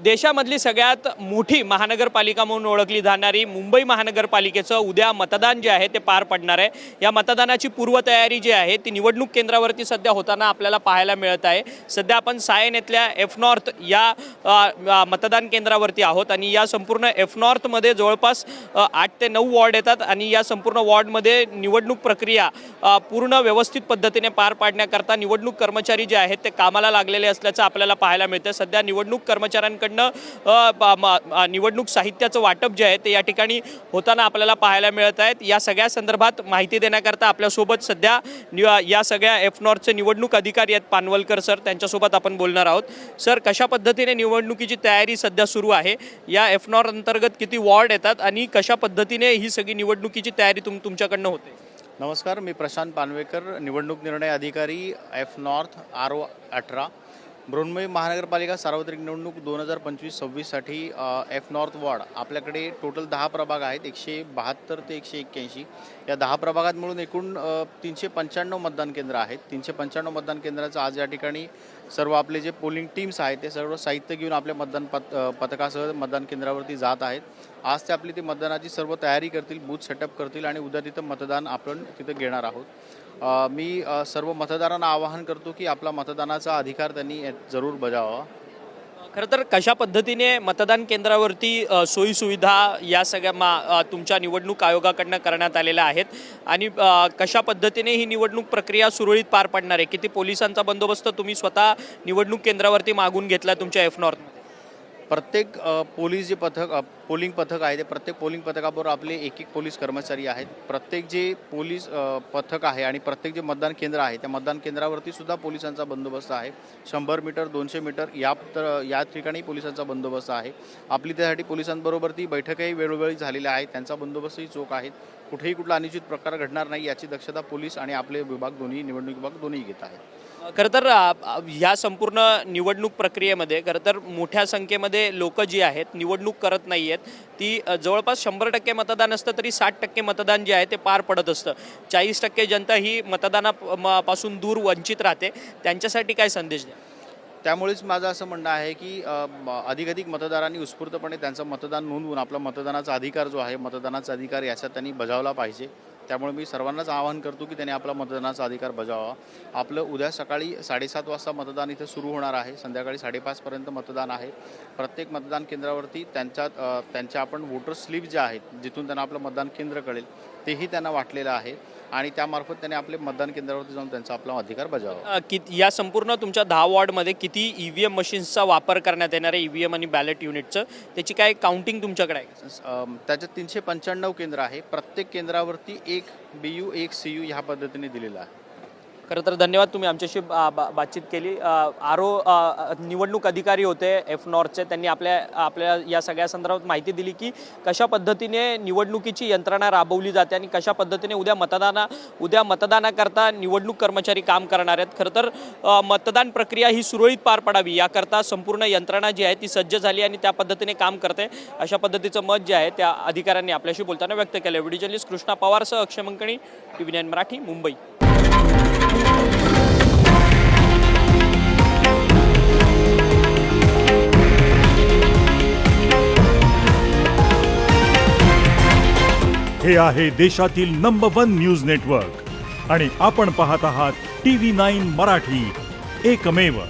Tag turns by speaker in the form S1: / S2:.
S1: देशामधली सगळ्यात मोठी महानगरपालिका म्हणून ओळखली जाणारी मुंबई महानगरपालिकेचं उद्या मतदान जे आहे ते पार पडणार आहे। या मतदानाची पूर्वतयारी जी आहे ती निवडणूक केंद्रावरती सध्या होताना आपल्याला पाहायला मिळत आहे। सध्या आपण सायन येथल्या एफ नॉर्थ या मतदान केंद्रावरती आहोत आणि या संपूर्ण एफ नॉर्थमध्ये जवळपास 8 ते 9 वॉर्ड येतात आणि या संपूर्ण वॉर्डमध्ये निवडणूक प्रक्रिया पूर्ण व्यवस्थित पद्धतीने पार पाडण्याकरता निवडणूक कर्मचारी जे आहेत ते कामाला लागलेले असल्याचं आपल्याला पाहायला मिळतं। सध्या निवडणूक कर्मचाऱ्यांकडनं निवडणूक साहित्याचं वाटप जे आहे ते या ठिकाणी होताना आपल्याला पाहायला मिळत आहेत। या सगळ्या संदर्भात माहिती देण्याकरता आपल्यासोबत सध्या या सगळ्या एफ नॉर्थचे निवडणूक अधिकारी आहेत पानवलकर सर, त्यांच्यासोबत आपण बोलणार आहोत। सर, कशा पद्धतीने निवडणुकीची तयारी सध्या सुरू आहे? या एफ नॉर्थ अंतर्गत किती वॉर्ड येतात आणि कशा पद्धतीने ही सगळी निवडणुकीची तयारी तुमच्याकडनं होते?
S2: नमस्कार, मी प्रशांत पानवेकर, निवडणूक निर्णय अधिकारी एफ नॉर्थ RO18 बृहन्मुंबई महानगरपालिका सार्वत्रिक निवडणूक 2025-26 साठी एफ नॉर्थ वॉर्ड आपल्याकडे टोटल 10 प्रभाग आहेत। 172 ते 181 या 10 प्रभागात मिळून एकूण 395 मतदान केंद्र आहेत। 395 मतदान केंद्राचं आज या ठिकाणी सर्व आपले जे पोलिंग टीम्स आहेत ते सर्व साहित्य घेऊन आपल्या मतदान पथकासह मतदान केंद्रावरती जात आहेत। आज ते आपली ती मतदानाची सर्व तयारी करतील, बूथ सेटअप करतील आणि उद्या तिथं मतदान आपण तिथे घेणार आहोत। मी सर्व मतदारांना आवाहन करतो की आपला मतदानाचा अधिकार त्यांनी जरूर बजावावा।
S1: खरं तर कशा पद्धतीने मतदान केंद्रावरती सोयीसुविधा या सगळ्या तुमच्या निवडणूक आयोगाकडनं करण्यात आलेल्या आहेत आणि कशा पद्धतीने ही निवडणूक प्रक्रिया सुरळीत पार पडणार आहे? किती पोलिसांचा बंदोबस्त तुम्ही स्वतः निवडणूक केंद्रावरती मागून घेतला तुमच्या एफ नॉर्थ?
S2: प्रत्येक पोलीस जे पोलिंग पथक आहे ते प्रत्येक पोलिंग पथकाबरोबर आपले एक पोलीस कर्मचारी आहेत। प्रत्येक जे पोलीस पथक आहे आणि प्रत्येक जे मतदान केंद्र आहे त्या मतदान केंद्रावरती सुद्धा पोलिसांचा बंदोबस्त आहे। 100 मीटर 200 मीटर या ठिकाणी पोलिसांचा बंदोबस्त आहे। आपली त्यासाठी पोलिसांबरोबर ती बैठकही वेळोवेळी झालेल्या आहेत, त्यांचा बंदोबस्तही चोख आहे। कुठेही कुठला अनुचित प्रकार घडणार नाही याची दक्षता पोलीस आणि आपले विभाग दोन्ही निवडणूक विभाग दोन्ही घेत आहेत।
S1: खरं तर ह्या संपूर्ण निवडणूक प्रक्रियेमध्ये खरं तर मोठ्या संख्येमध्ये लोक जी आहेत निवडणूक करत नाही आहेत, ती जवळपास 100% मतदान असतं तरी 60% मतदान जे आहे ते पार पडत असतं। 40% जनता ही मतदानापासून दूर वंचित राहते, त्यांच्यासाठी काय संदेश द्या?
S2: त्यामुळेच माझं असं म्हणणं आहे की अधिकाधिक मतदारांनी उत्स्फूर्तपणे त्यांचं मतदान नोंदवून आपला मतदानाचा अधिकार जो आहे मतदानाचा अधिकार याच्यात त्यांनी बजावला पाहिजे। त्यामुळे मी सर्वांनाच आवाहन करतो की त्यांनी आपला मतदानाचा अधिकार बजावावा। आपलं उद्या सकाळी 7:30 वाजता मतदान इथे सुरू होणार आहे, संध्याकाळी 5:30 पर्यंत मतदान आहे। प्रत्येक मतदान केंद्रावरती त्यांच्या आपण वोटर स्लिप ज्या आहेत जिथून त्यांना आपलं मतदान केंद्र कळेल तेही त्यांना वाटलेलं आहे आणि त्यामार्फत त्यांनी आपले मतदान केंद्रावरती जाऊन त्यांचा आपला अधिकार बजावावा।
S1: या संपूर्ण तुमच्या 10 वॉर्डमध्ये किती EVM मशीन्सचा वापर करण्यात येणार आहे? EVM आणि बॅलेट युनिटचं त्याची काय काउंटिंग तुमच्याकडे आहे?
S2: त्याच्यात 395 केंद्र आहे। प्रत्येक केंद्रावरती 1 BU 1 CU ह्या पद्धतीने दिलेला आहे।
S1: खरं तर धन्यवाद, तुम्ही आमच्याशी बातचीत केली। निवडणूक अधिकारी होते एफ नॉर्थचे, त्यांनी आपल्या या सगळ्या संदर्भात माहिती दिली की कशा पद्धतीने निवडणुकीची यंत्रणा राबवली जाते आणि कशा पद्धतीने उद्या मतदानाकरता निवडणूक कर्मचारी काम करणार आहेत। खरं तर मतदान प्रक्रिया ही सुरळीत पार पडावी याकरता संपूर्ण यंत्रणा जी आहे ती सज्ज झाली आणि त्या पद्धतीने काम करते, अशा पद्धतीचं मत जे आहे त्या अधिकाऱ्यांनी आपल्याशी बोलताना व्यक्त केलं। व्हिडिओ जर्नलिस्ट कृष्णा पवारसह अक्षय मंकणी, TV9 मराठी, मुंबई।
S3: हे आहे देशातील नंबर 1 न्यूज नेटवर्क आणि आपण पाहत आहात TV9 मराठी, एकमेव।